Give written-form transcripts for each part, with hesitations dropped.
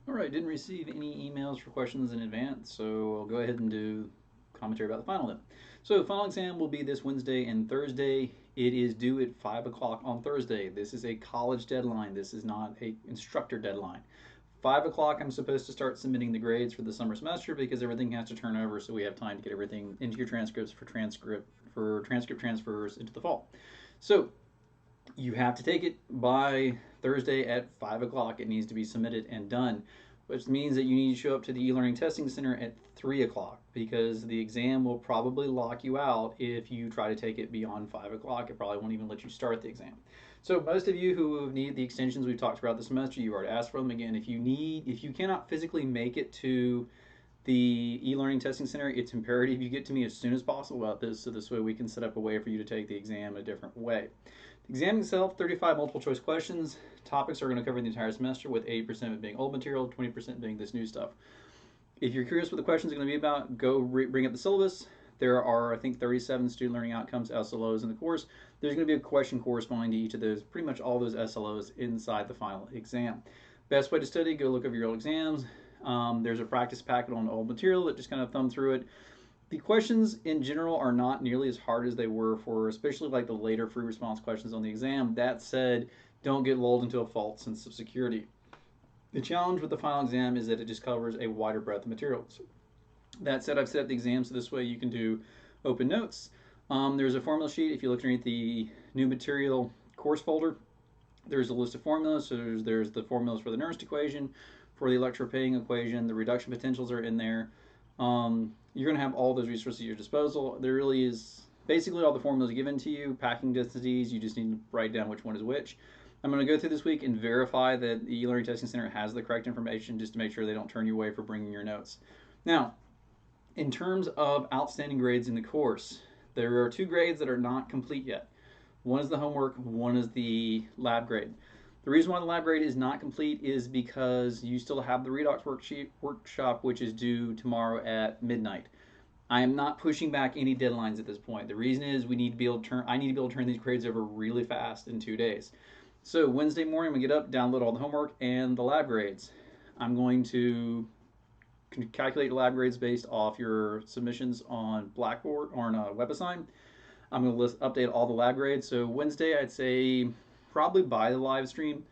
All right, didn't receive any emails for questions in advance, so I'll go ahead and do commentary about the final then. So, final exam will be this Wednesday and Thursday. It is due at 5 o'clock on Thursday. This is a college deadline. This is not a instructor deadline. 5 o'clock, I'm supposed to start submitting the grades for the summer semester because everything has to turn over so we have time to get everything into your transcripts for transcript transfers into the fall. So, you have to take it by Thursday at 5 o'clock. It needs to be submitted and done, which means that you need to show up to the e-learning testing center at 3 o'clock because the exam will probably lock you out if you try to take it beyond 5 o'clock. It probably won't even let you start the exam. So most of you who need the extensions we've talked about this semester, you've already asked for them. Again, if you cannot physically make it to the e-learning testing center, it's imperative you get to me as soon as possible about this, so this way we can set up a way for you to take the exam a different way. The exam itself, 35 multiple choice questions. Topics are going to cover the entire semester, with 80% of it being old material, 20% being this new stuff. If you're curious what the questions are going to be about, go bring up the syllabus. There are, I think, 37 student learning outcomes, SLOs, in the course. There's going to be a question corresponding to each of those, pretty much all those SLOs inside the final exam. Best way to study, go look over your old exams. There's a practice packet on old material that just kind of thumb through it. The questions in general are not nearly as hard as they were for especially like the later free response questions on the exam. That said, don't get lulled into a false sense of security. The challenge with the final exam is that it just covers a wider breadth of materials. That said, I've set up the exam so this way you can do open notes. There's a formula sheet. If you look underneath the new material course folder, there's a list of formulas. So there's the formulas for the Nernst equation, for the electroplating equation, the reduction potentials are in there. You're going to have all those resources at your disposal. There really is basically all the formulas given to you, packing densities. You just need to write down which one is which. I'm going to go through this week and verify that the e-learning testing center has the correct information just to make sure they don't turn you away for bringing your notes. Now, in terms of outstanding grades in the course, there are 2 grades that are not complete yet. One is the homework, one is the lab grade. The reason why the lab grade is not complete is because you still have the redox workshop, which is due tomorrow at midnight. I am not pushing back any deadlines at this point. The reason is I need to be able to turn these grades over really fast in 2 days. So Wednesday morning, I'm going to get up, download all the homework and the lab grades. I'm going to calculate lab grades based off your submissions on Blackboard or on WebAssign. I'm going to update all the lab grades. So Wednesday, I'd say probably by the live stream,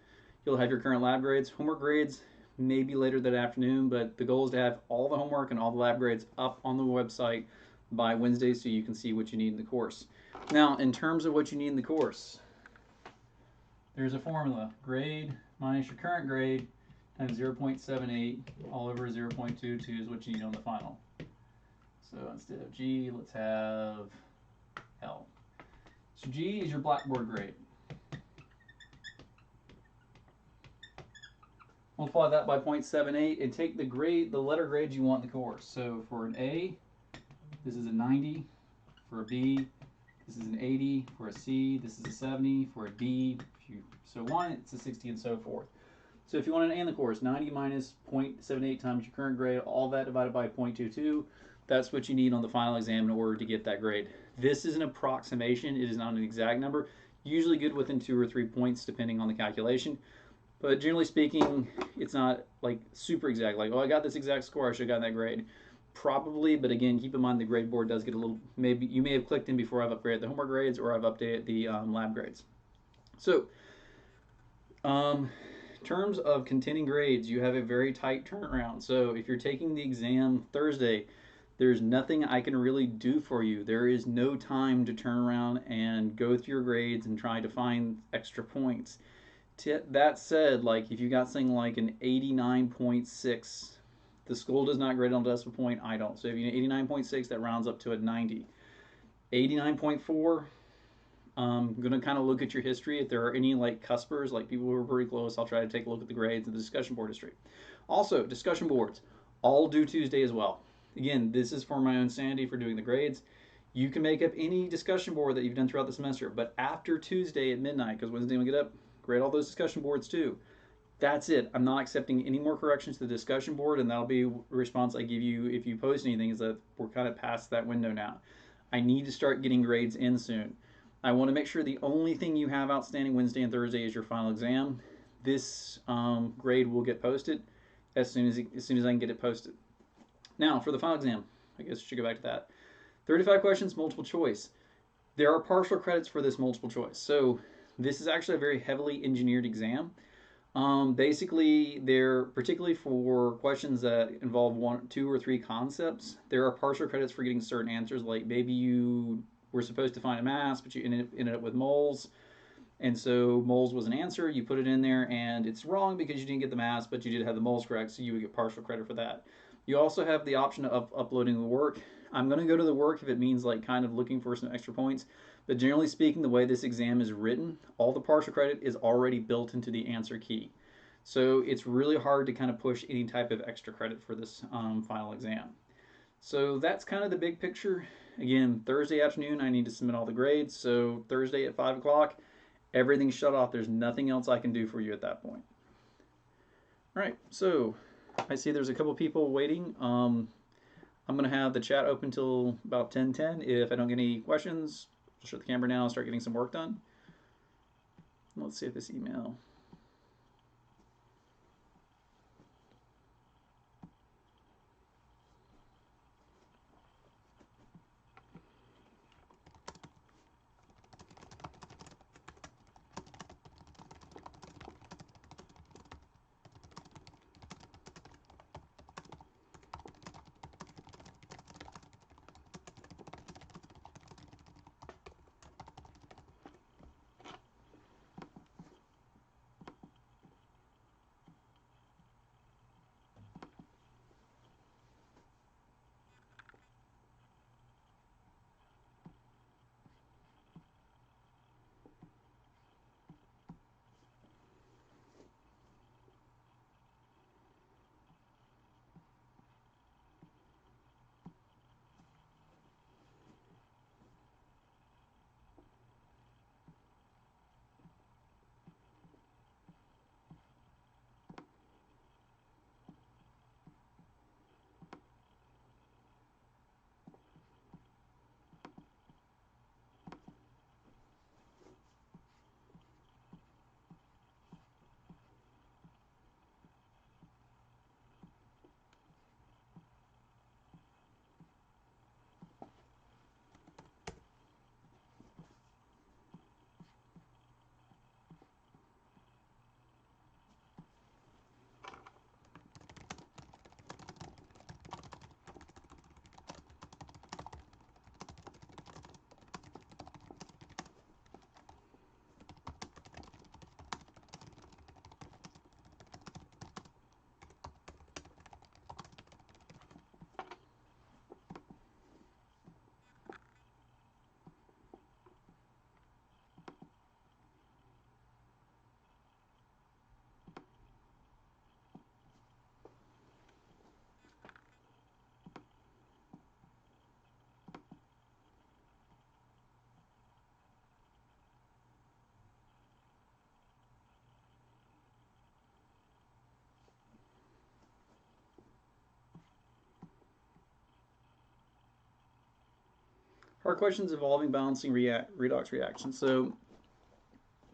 you'll have your current lab grades. Homework grades maybe later that afternoon, but the goal is to have all the homework and all the lab grades up on the website by Wednesday so you can see what you need in the course. Now, in terms of what you need in the course, there's a formula. Grade minus your current grade times 0.78 all over 0.22 is what you need on the final. So instead of G, let's have L. So G is your Blackboard grade. Multiply that by 0.78 and take the letter grades you want in the course. So for an A, this is a 90. For a B, this is an 80. For a C, this is a 70. For a D, if you so want, it's a 60 and so forth. So if you want an A in the course, 90 minus 0.78 times your current grade, all that divided by 0.22, that's what you need on the final exam in order to get that grade. This is an approximation. It is not an exact number. Usually good within 2 or 3 points depending on the calculation. But generally speaking, it's not like super exact. Like, oh, I got this exact score, I should have gotten that grade. Probably, but again, keep in mind the grade board does get a little, maybe you may have clicked in before I've upgraded the homework grades or I've updated the lab grades. So, in terms of containing grades, you have a very tight turnaround. So if you're taking the exam Thursday, there's nothing I can really do for you. There is no time to turn around and go through your grades and try to find extra points. That said, like if you got something like an 89.6, the school does not grade on decimal point, I don't. So if you get 89.6, that rounds up to a 90. 89.4, I'm going to kind of look at your history. If there are any like cuspers, like people who are pretty close, I'll try to take a look at the grades of the discussion board history. Also, discussion boards, all due Tuesday as well. Again, this is for my own sanity for doing the grades. You can make up any discussion board that you've done throughout the semester, but after Tuesday at midnight, because Wednesday we get up, grade all those discussion boards too. That's it. I'm not accepting any more corrections to the discussion board, and that'll be a response I give you if you post anything, is that we're kind of past that window now. I need to start getting grades in soon. I want to make sure the only thing you have outstanding Wednesday and Thursday is your final exam. This grade will get posted. as soon as I can get it posted. Now for the final exam, I guess we should go back to that. 35 questions, multiple choice. There are partial credits for this multiple choice. So this is actually a very heavily engineered exam. Basically, they're particularly for questions that involve 1, 2, or 3 concepts. There are partial credits for getting certain answers, like maybe you were supposed to find a mass, but you ended up with moles. And so moles was an answer, you put it in there, and it's wrong because you didn't get the mass, but you did have the moles correct, so you would get partial credit for that. You also have the option of uploading the work. I'm going to go to the work if it means like kind of looking for some extra points, but generally speaking, the way this exam is written, all the partial credit is already built into the answer key. So it's really hard to kind of push any type of extra credit for this final exam. So that's kind of the big picture. Again, Thursday afternoon, I need to submit all the grades. So Thursday at 5 o'clock, everything's shut off. There's nothing else I can do for you at that point. All right, so I see there's a couple people waiting. I'm going to have the chat open till about 10:10. If I don't get any questions, I'll shut the camera down and start getting some work done. Let's see if this email... Hard questions involving balancing redox reactions. So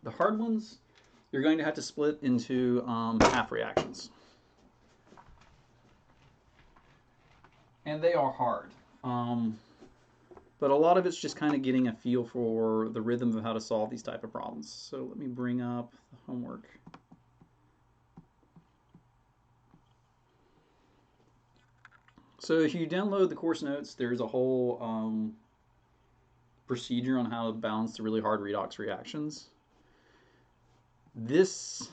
the hard ones, you're going to have to split into half reactions. And they are hard. But a lot of it's just kind of getting a feel for the rhythm of how to solve these type of problems. So let me bring up the homework. So if you download the course notes, there's a whole procedure on how to balance the really hard redox reactions. The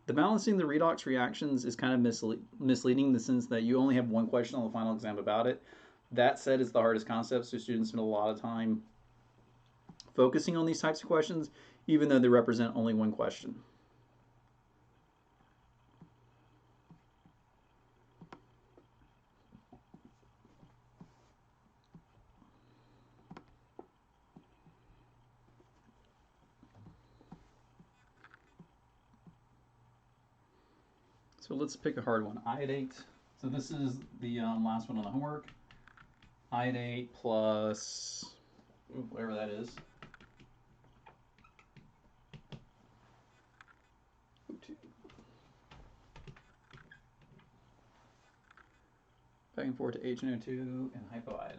balancing the redox reactions is kind of misleading in the sense that you only have one question on the final exam about it. That said, it's the hardest concept, so students spend a lot of time focusing on these types of questions, even though they represent only one question. So let's pick a hard one. Iodate. So this is the last one on the homework. Iodate plus whatever that is. back and forth to HNO2 and hypoiodide.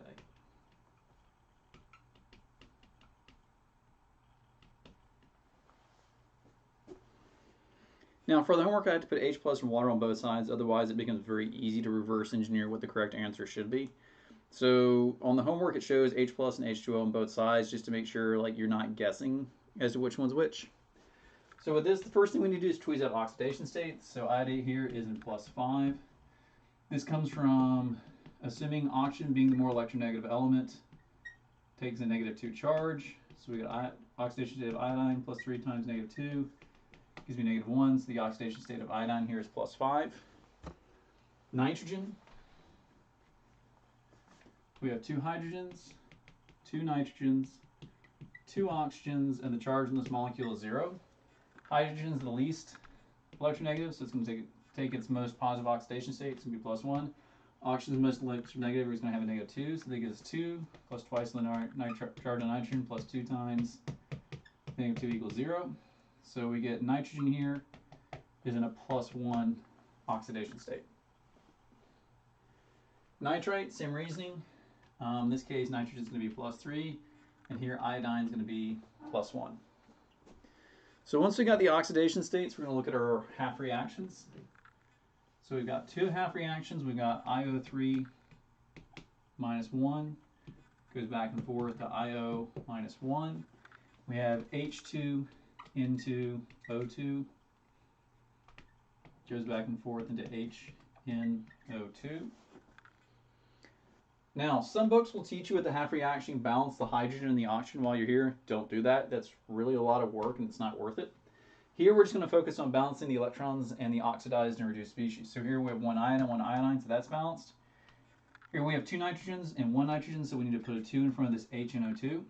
Now for the homework, I had to put H plus and water on both sides, otherwise it becomes very easy to reverse engineer what the correct answer should be. So on the homework, it shows H plus and H2O on both sides, just to make sure like you're not guessing as to which one's which. So with this, the first thing we need to do is tweeze out oxidation states. So iodate here is in +5. This comes from assuming oxygen being the more electronegative element takes a -2 charge. So we got oxidation state of iodine plus 3 times -2 gives me -1. So the oxidation state of iodine here is +5. Nitrogen. We have 2 hydrogens, 2 nitrogens, 2 oxygens, and the charge in this molecule is 0. Hydrogen is the least electronegative, so it's going to take its most positive oxidation state. It's going to be +1. Oxygen is most electronegative, it's going to have a -2, so that gives 2 plus twice the charge on nitrogen plus 2 times -2 equals 0. So we get nitrogen here is in a +1 oxidation state. Nitrite, same reasoning. In this case, nitrogen is going to be +3, and here iodine is going to be +1. So once we got the oxidation states, we're going to look at our half reactions. So we've got 2 half reactions. We've got IO3 -1 goes back and forth to IO -1. We have H2 into O2 goes back and forth into HNO2. Now, some books will teach you at the half reaction, balance the hydrogen and the oxygen while you're here. Don't do that. That's really a lot of work and it's not worth it. Here, we're just going to focus on balancing the electrons and the oxidized and reduced species. So here we have 1 ion and 1 iodine, so that's balanced. Here we have 2 nitrogens and 1 nitrogen, so we need to put a 2 in front of this HNO2.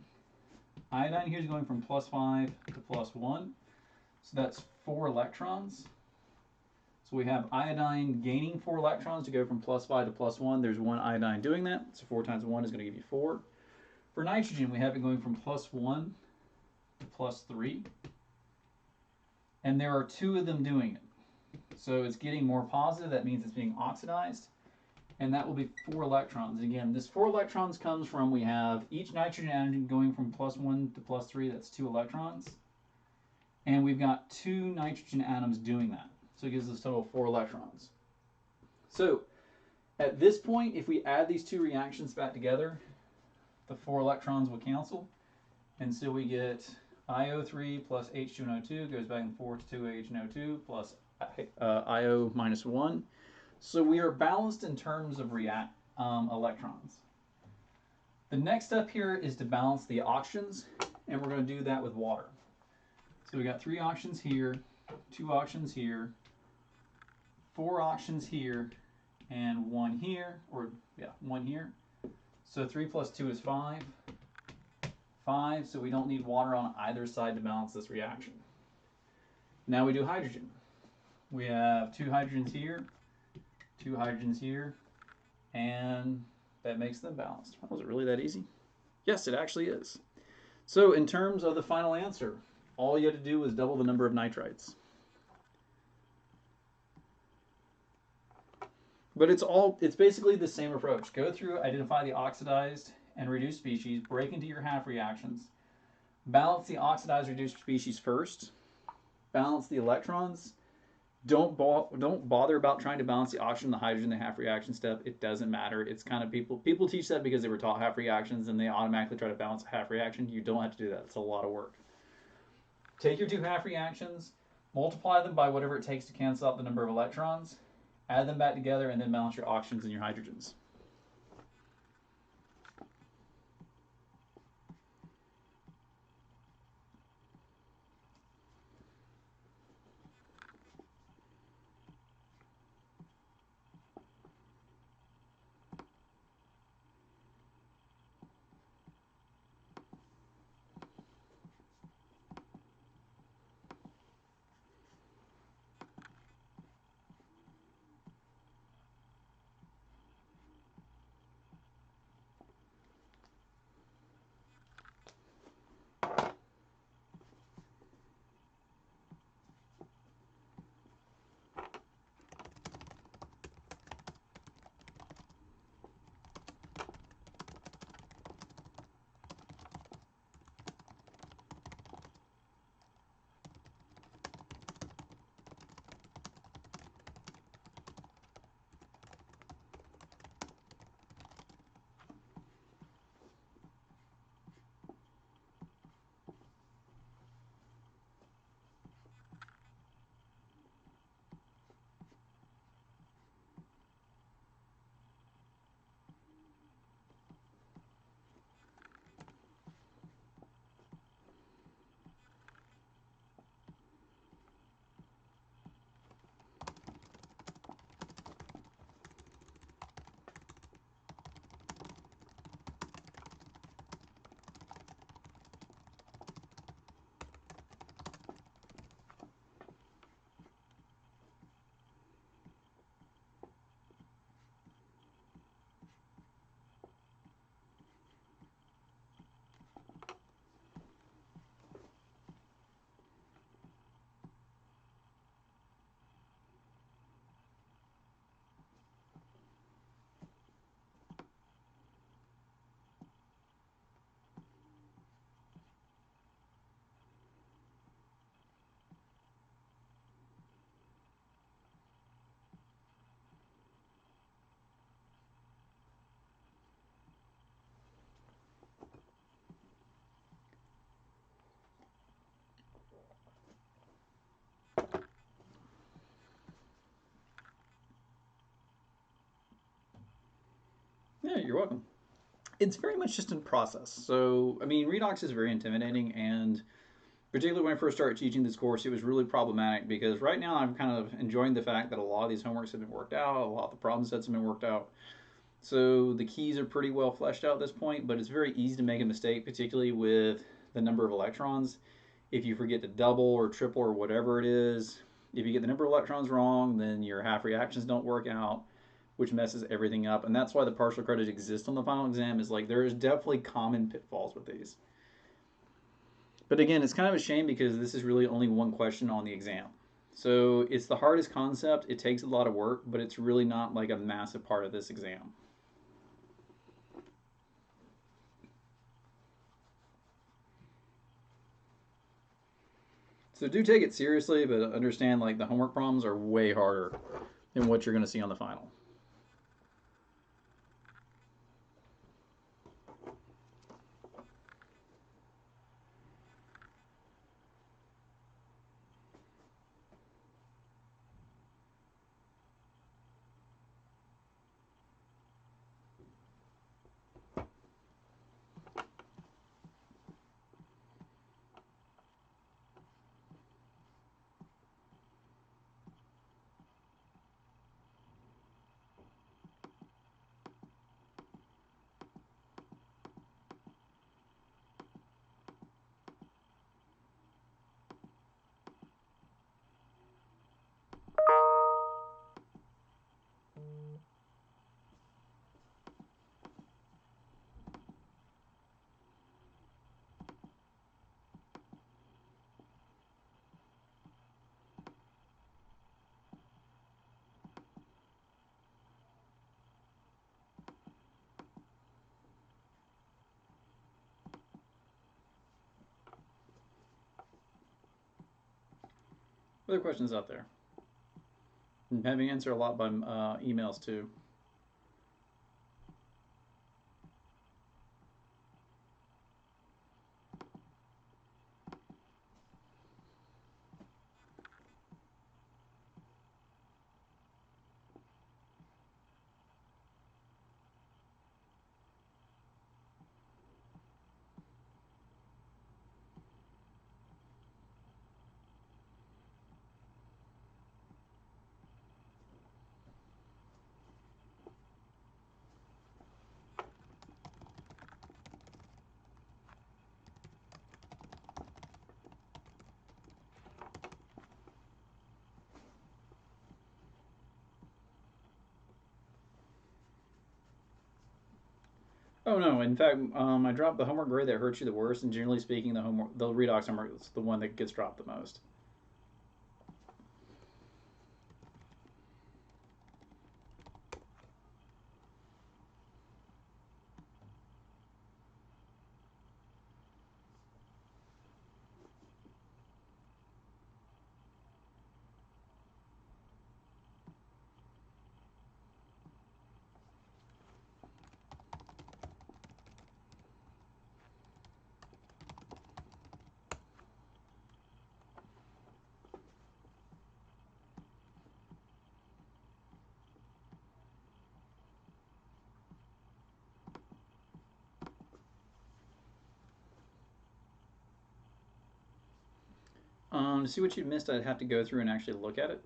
Iodine here is going from +5 to +1, so that's 4 electrons. So we have iodine gaining 4 electrons to go from +5 to +1. There's 1 iodine doing that, so 4 times 1 is going to give you 4. For nitrogen, we have it going from +1 to +3. And there are 2 of them doing it. So it's getting more positive, that means it's being oxidized. And that will be 4 electrons. And again, this 4 electrons comes from, we have each nitrogen atom going from +1 to +3, that's 2 electrons. And we've got 2 nitrogen atoms doing that. So it gives us a total of 4 electrons. So at this point, if we add these 2 reactions back together, the 4 electrons will cancel. And so we get IO3 plus H2NO2 goes back and forth to 2HNO2 plus IO -1. So we are balanced in terms of electrons. The next step here is to balance the oxygens, and we're going to do that with water. So we got 3 oxygens here, 2 oxygens here, 4 oxygens here, and 1 here, or yeah, 1 here. So 3 plus 2 is 5. 5, so we don't need water on either side to balance this reaction. Now we do hydrogen. We have 2 hydrogens here, 2 hydrogens here, and that makes them balanced. Was it really that easy? Yes, it actually is. So in terms of the final answer, all you had to do was double the number of nitrites. But it's basically the same approach. Go through, identify the oxidized and reduced species, break into your half reactions, balance the oxidized reduced species first, balance the electrons. Don't bother about trying to balance the oxygen, the hydrogen, the half reaction step. It doesn't matter. It's kind of people teach that because they were taught half reactions and they automatically try to balance a half reaction. You don't have to do that. It's a lot of work. Take your 2 half reactions, multiply them by whatever it takes to cancel out the number of electrons, add them back together, and then balance your oxygens and your hydrogens. Yeah, you're welcome. It's very much just a process. So, I mean, redox is very intimidating, and particularly when I first started teaching this course, it was really problematic because right now I'm kind of enjoying the fact that a lot of these homeworks have been worked out, a lot of the problem sets have been worked out. So the keys are pretty well fleshed out at this point, but it's very easy to make a mistake, particularly with the number of electrons. If you forget to double or triple or whatever it is, if you get the number of electrons wrong, then your half reactions don't work out, which messes everything up. And that's why the partial credit exists on the final exam, is like there is definitely common pitfalls with these. But again, it's kind of a shame because this is really only one question on the exam. So it's the hardest concept. It takes a lot of work, but it's really not like a massive part of this exam. So do take it seriously, but understand like the homework problems are way harder than what you're going to see on the final. Other questions out there? I'm having answered a lot by emails too. Oh no! In fact, I dropped the homework grade that hurts you the worst, and generally speaking, the redox homework is the one that gets dropped the most. To see what you missed, I'd have to go through and actually look at it.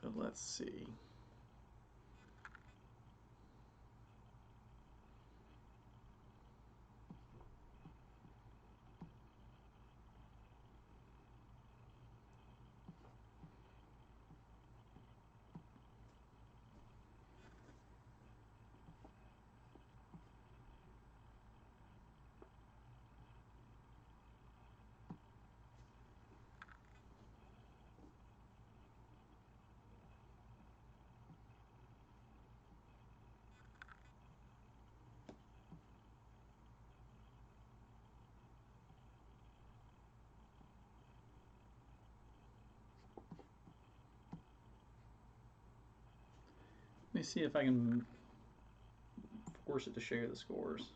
But let's see. Let me see if I can force it to share the scores.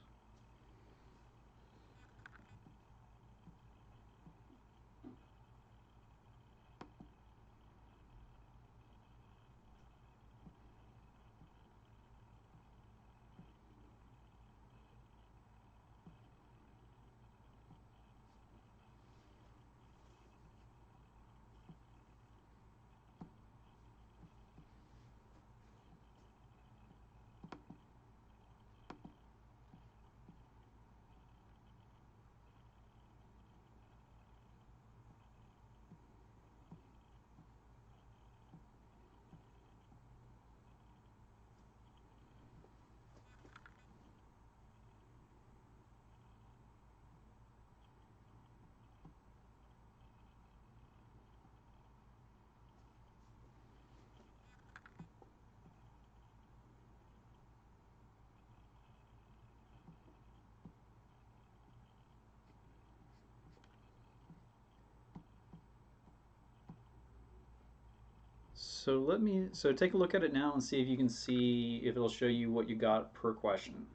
So take a look at it now and see if you can see if it'll show you what you got per question.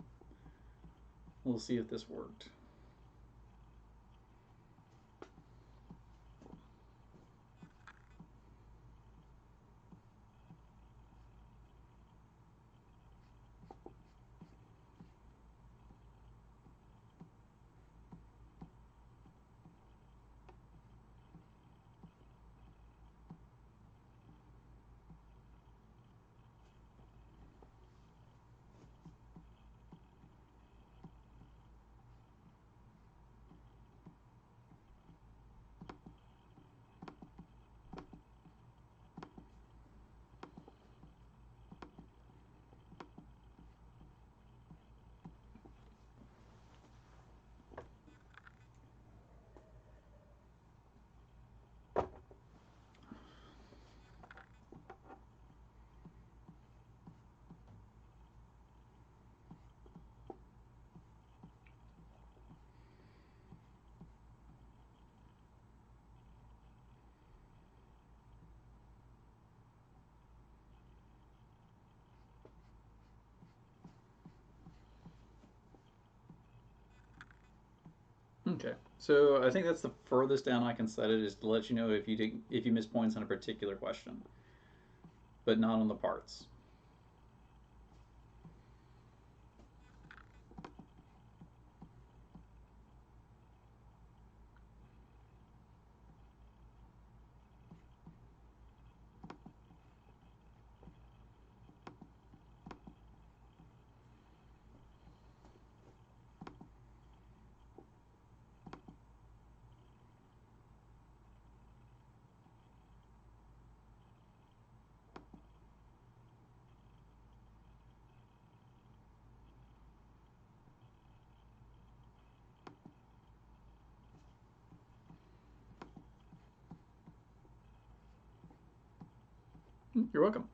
We'll see if this worked. Okay, so I think that's the furthest down I can set it, is to let you know if you miss points on a particular question, but not on the parts. You're welcome.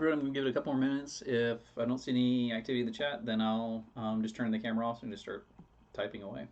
I'm going to give it a couple more minutes. If I don't see any activity in the chat, then I'll just turn the camera off and just start typing away.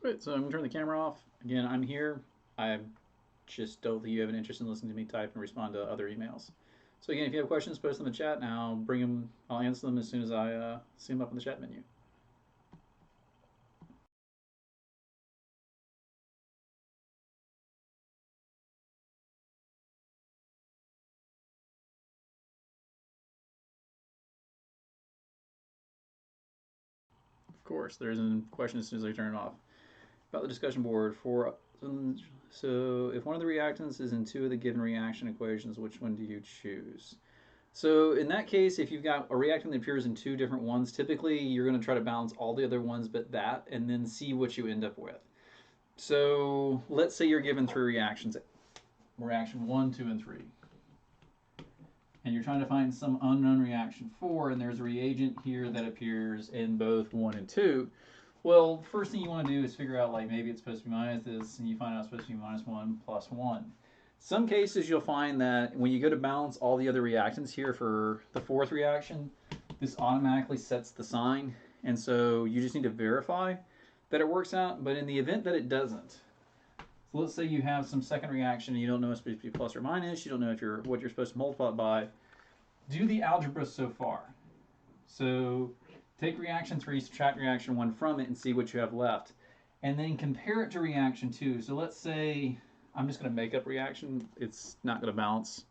Right, so I'm going to turn the camera off. Again, I'm here. I just don't think you have an interest in listening to me type and respond to other emails. So again, if you have questions, post them in the chat, and I'll bring them. I'll answer them as soon as I see them up in the chat menu. Of course, there's a question as soon as I turn it off. About the discussion board for so if one of the reactants is in two of the given reaction equations, which one do you choose? So in that case, if you've got a reactant that appears in two different ones, typically you're going to try to balance all the other ones but that, and then see what you end up with. So let's say you're given three reactions, reaction 1, 2, and 3. And you're trying to find some unknown reaction 4, and there's a reagent here that appears in both 1 and 2. Well, first thing you want to do is figure out, like, maybe it's supposed to be minus this, and you find out it's supposed to be minus 1 plus 1. Some cases you'll find that when you go to balance all the other reactants here for the fourth reaction, this automatically sets the sign, and so you just need to verify that it works out. But in the event that it doesn't, so let's say you have some second reaction and you don't know it's supposed to be plus or minus, you don't know if what you're supposed to multiply it by, do the algebra so far. So take reaction 3, subtract reaction 1 from it, and see what you have left. And then compare it to reaction 2. So let's say, I'm just going to make up reaction. It's not going to balance.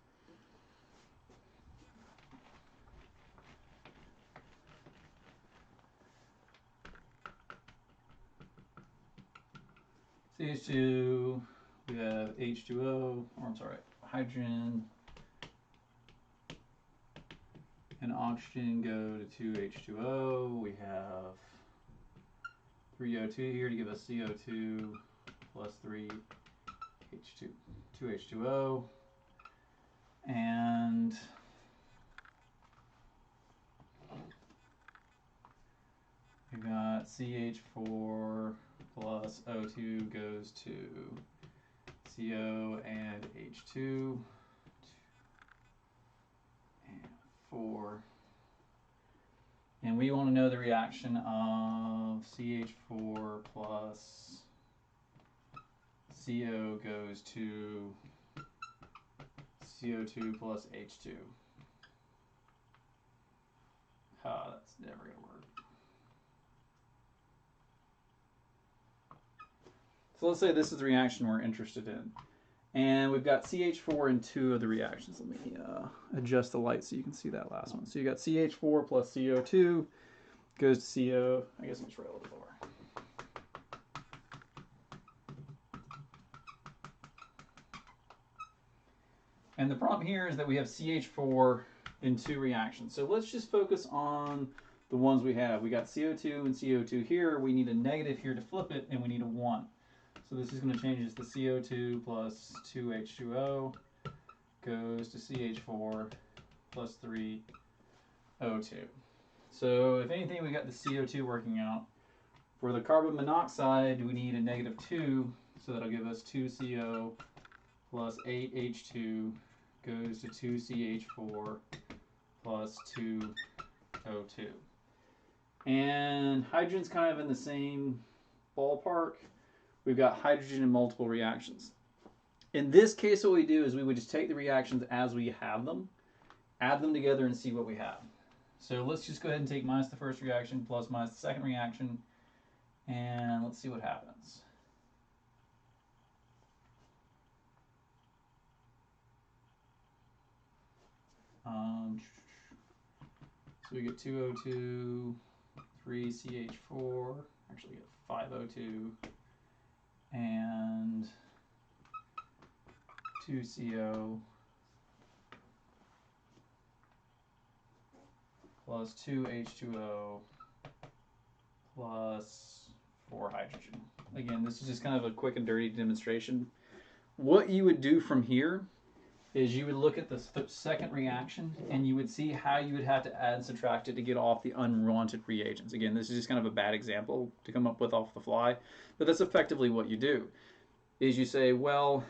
CH2, we have H2O, or I'm sorry, hydrogen and oxygen go to 2H2O. We have 3O2 here to give us CO2 plus 2H2O. And we got CH4 plus O2 goes to CO and H2 and 4. And we want to know the reaction of CH4 plus CO goes to CO2 plus H2. That's never going to work. So let's say this is the reaction we're interested in. And we've got CH4 in 2 of the reactions. Let me adjust the light so you can see that last one. So you got CH4 plus CO2 goes to CO. I guess I'll just write a little bit lower. And the problem here is that we have CH4 in 2 reactions. So let's just focus on the ones we have. We got CO2 and CO2 here. We need a negative here to flip it, and we need a 1. So this is going to change this to CO2 plus 2H2O goes to CH4 plus 3O2. So if anything, we got the CO2 working out. For the carbon monoxide, we need a negative 2, so that'll give us 2CO plus 8H2 goes to 2CH4 plus 2O2. And hydrogen's kind of in the same ballpark. We've got hydrogen in multiple reactions. In this case, what we do is we would just take the reactions as we have them, add them together, and see what we have. So let's just go ahead and take minus the first reaction plus minus the second reaction, and let's see what happens. So we get 2O2, 3CH4, actually we get 5O2, and 2CO plus 2H2O plus 4 hydrogen. Again, this is just kind of a quick and dirty demonstration. What you would do from here is you would look at the second reaction and you would see how you would have to add and subtract it to get off the unwanted reagents. Again, this is just kind of a bad example to come up with off the fly, but that's effectively what you do. Is you say, well,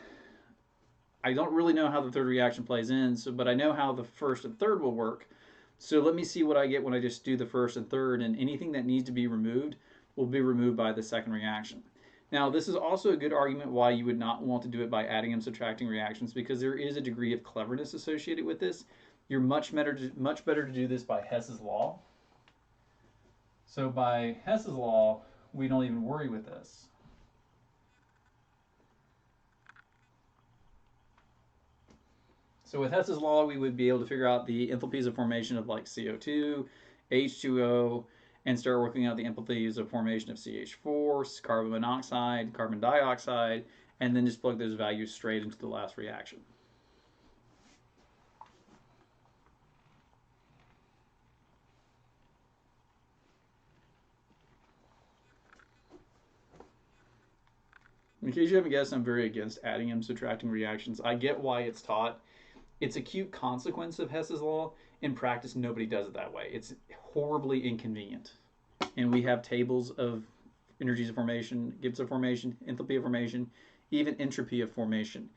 I don't really know how the third reaction plays in, but I know how the first and third will work. So let me see what I get when I just do the first and third, and anything that needs to be removed will be removed by the second reaction. Now, this is also a good argument why you would not want to do it by adding and subtracting reactions, because there is a degree of cleverness associated with this. You're much better to do this by Hess's law. So by Hess's law, we don't even worry with this. So with Hess's law, we would be able to figure out the enthalpies of formation of like CO2, H2O, and start working out the enthalpies of formation of CH4, carbon monoxide, carbon dioxide, and then just plug those values straight into the last reaction. In case you haven't guessed, I'm very against adding and subtracting reactions. I get why it's taught. It's a cute consequence of Hess's law. In practice, nobody does it that way. It's horribly inconvenient. And we have tables of energies of formation, Gibbs of formation, enthalpy of formation, even entropy of formation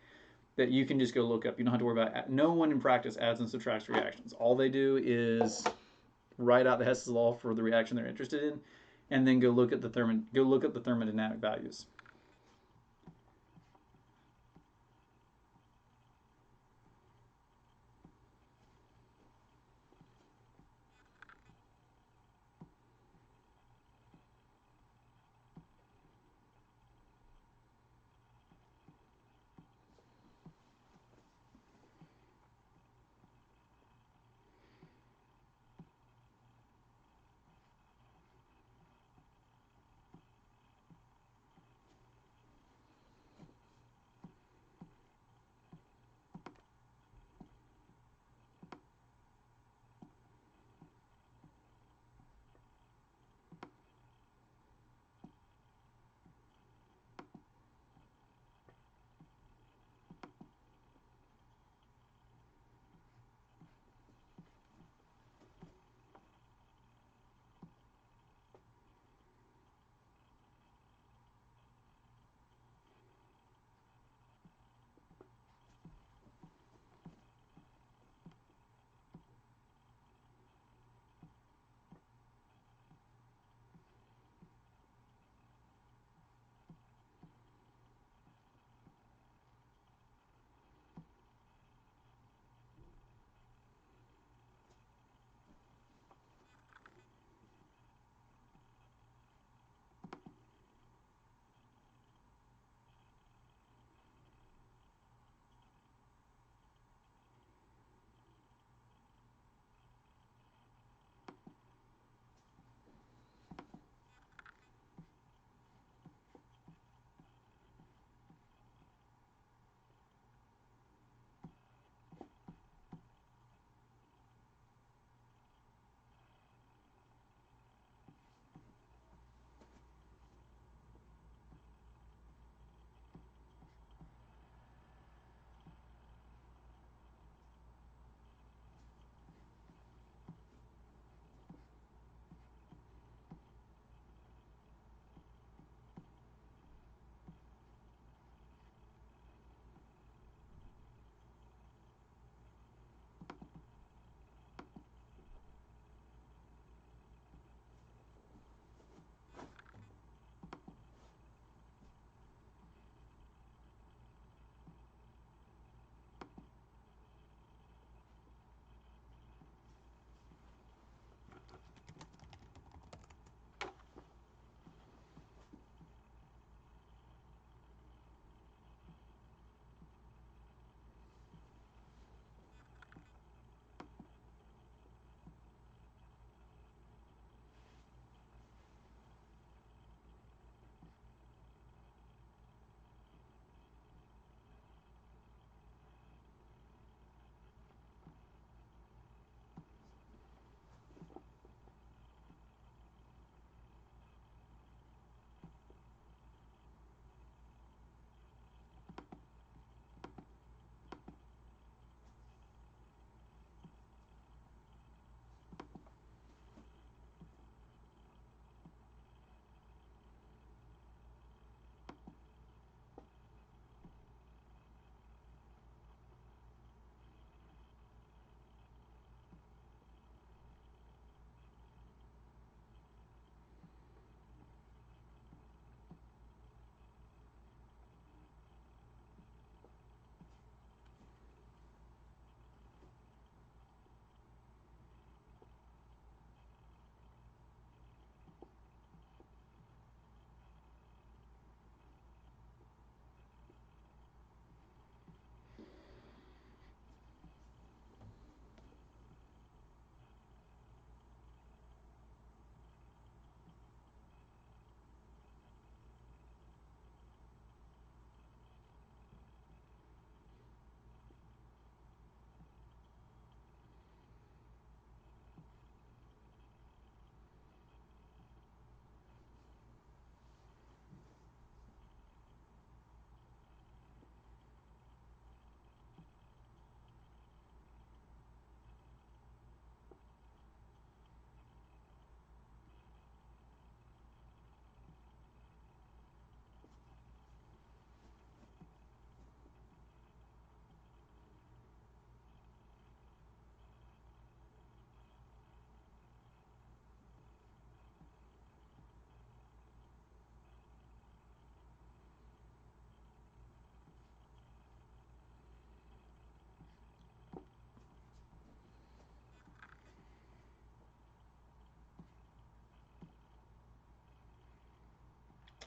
that you can just go look up. You don't have to worry about it. No one in practice adds and subtracts reactions. All they do is write out the Hess's law for the reaction they're interested in, and then go look at the thermodynamic values.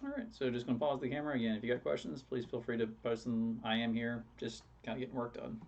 All right, so just going to pause the camera again. If you got questions, please feel free to post them. I am here, just kind of getting work done.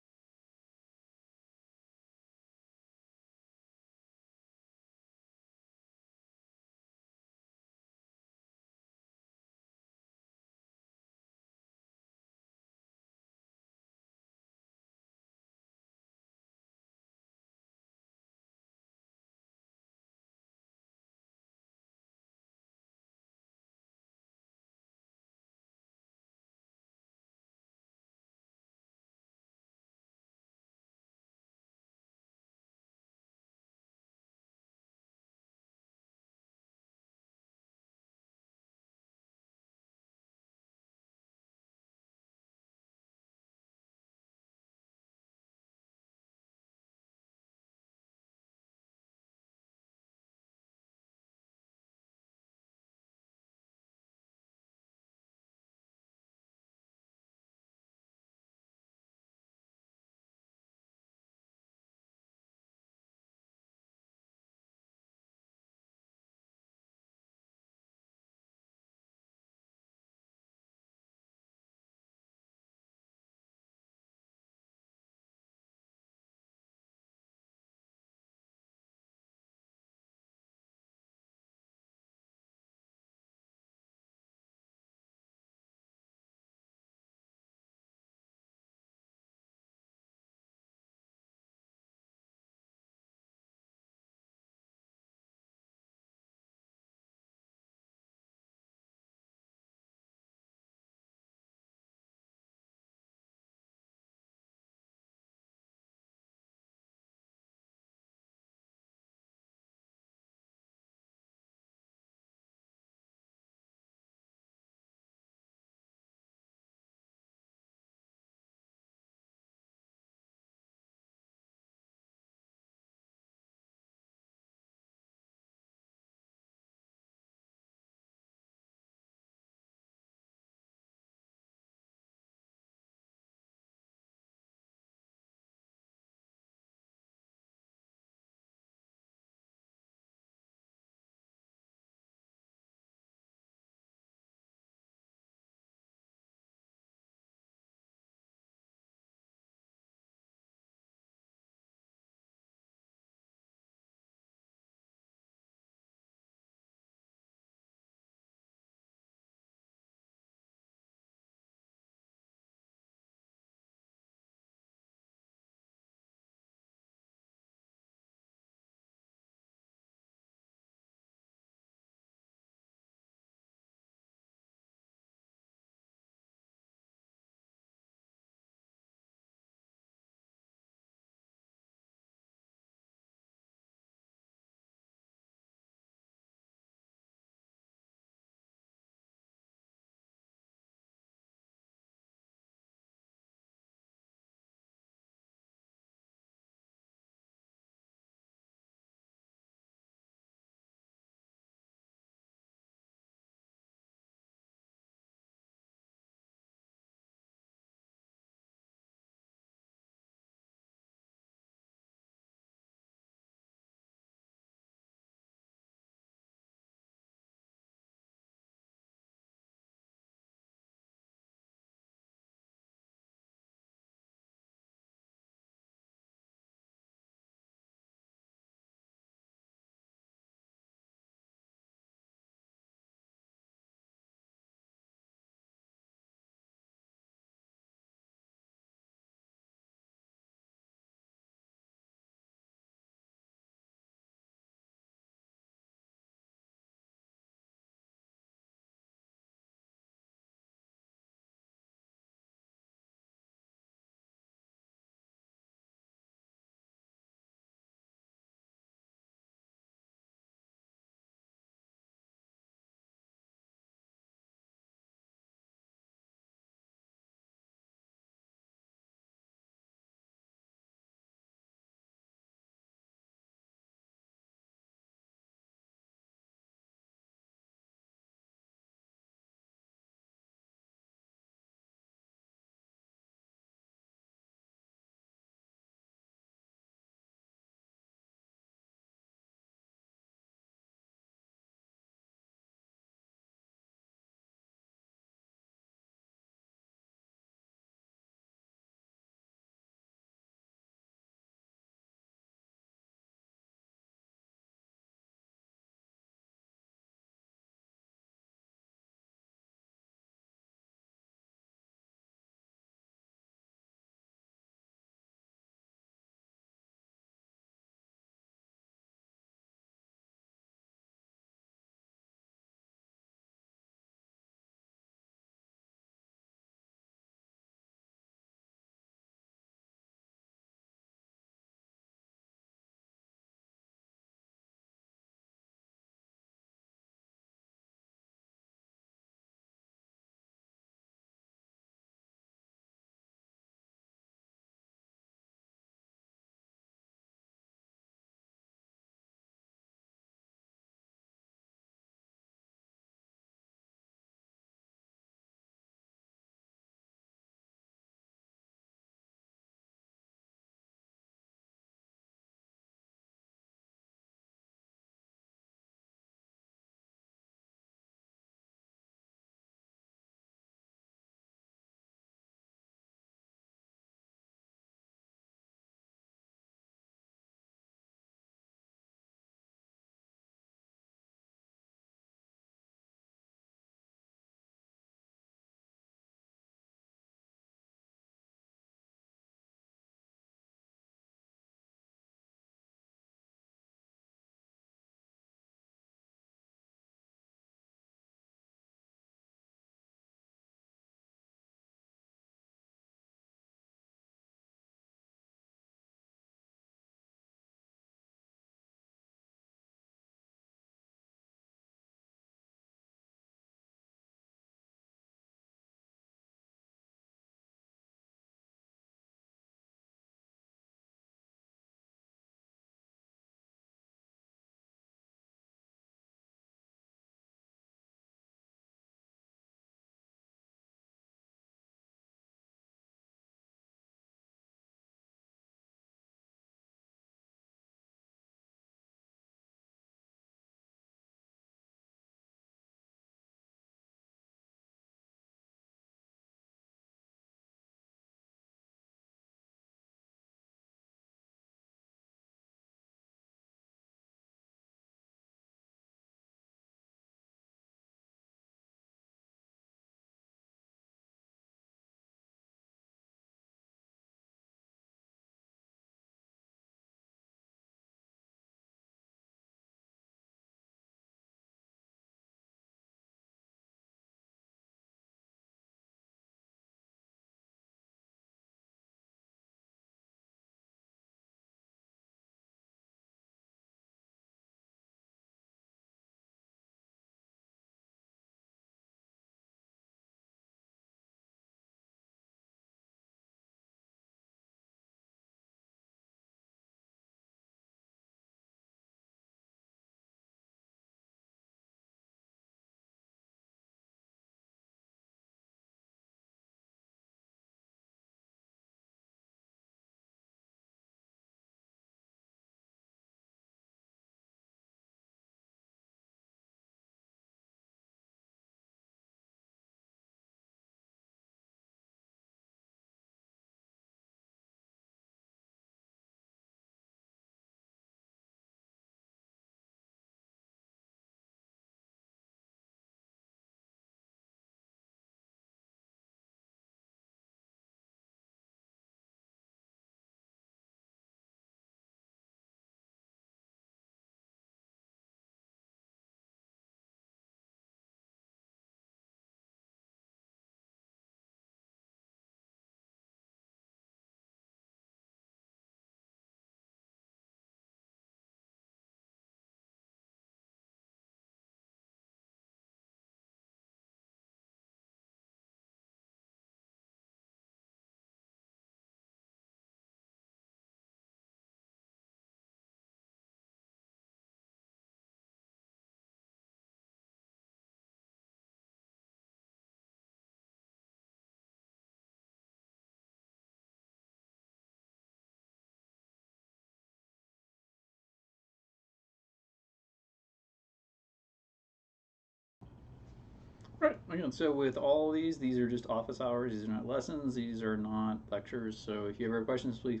Right. Again, so with all these are just office hours. These are not lessons. These are not lectures. So if you have questions, please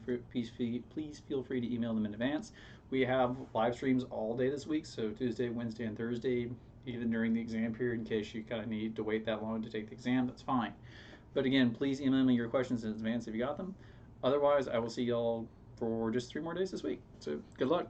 feel free to email them in advance. We have live streams all day this week, so Tuesday, Wednesday, and Thursday, even during the exam period, in case you kind of need to wait that long to take the exam. That's fine. But again, please email me your questions in advance if you got them. Otherwise, I will see y'all for just 3 more days this week. So good luck.